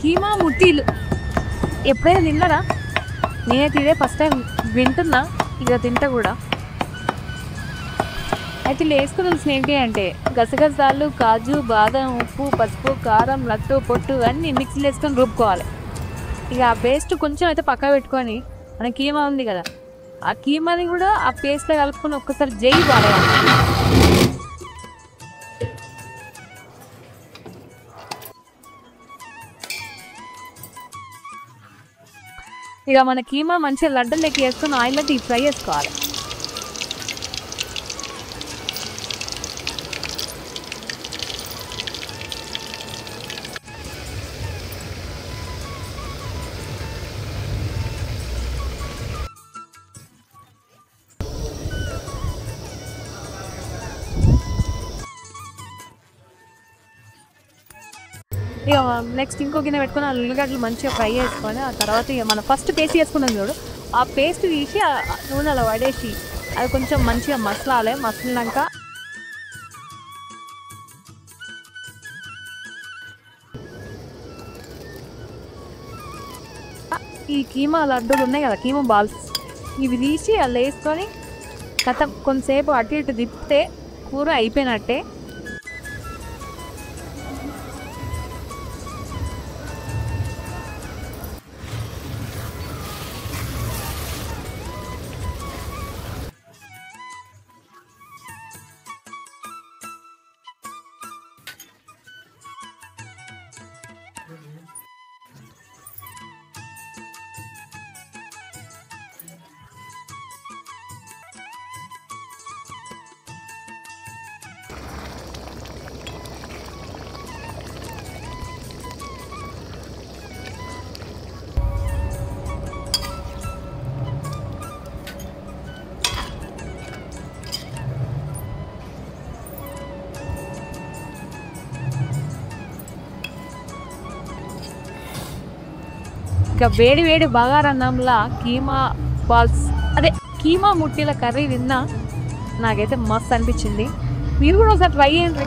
కీమా ముట్టీలు ఎప్పుడైనా తిన్నారా? నేనైతే ఇదే ఫస్ట్ టైం వింటున్నా, ఇక తింటా కూడా. అయితే ఇలా వేసుకుని ఏంటి అంటే గసగసాలు, కాజు, బాదం, ఉప్పు, పసుపు, కారం, లట్టు, పొట్టు అన్నీ మిక్సీలో వేసుకొని రుబ్బుకోవాలి. ఇక ఆ పేస్ట్ కొంచెం అయితే పక్క పెట్టుకొని మన కీమా ఉంది కదా, ఆ కీమాని కూడా ఆ పేస్ట్లో కలుపుకొని ఒక్కసారి జై పారేయాలి. ఇక మన కీమా మంచిగా లడ్డూలకి వేసుకొని ఆయిల్లో డీప్ ఫ్రై చేసుకోవాలి. ఇక నెక్స్ట్ ఇంకో గిన్నె పెట్టుకొని ఆ ఉల్లిగడ్డలు మంచిగా ఫ్రై చేసుకొని ఆ తర్వాత ఇక మనం ఫస్ట్ పేస్ట్ చేసుకున్నాం చూడు, ఆ పేస్ట్ తీసి ఆ నూనెలో పడేసి అది కొంచెం మంచిగా మసలినాక ఈ కీమా లడ్డూలు ఉన్నాయి కదా, కీమా బాల్స్, ఇవి తీసి అలా వేసుకొని కొంతసేపు అటు ఇటు తిప్పితే కూర అయిపోయినట్టే. ఇక వేడి వేడి బగారన్నంలా కీమా బాల్స్ అదే కీమా ముట్టీల కర్రీ తిన్నా నాకైతే మస్తు అనిపించింది. మీరు కూడా ఒకసారి ట్రై చేయండి.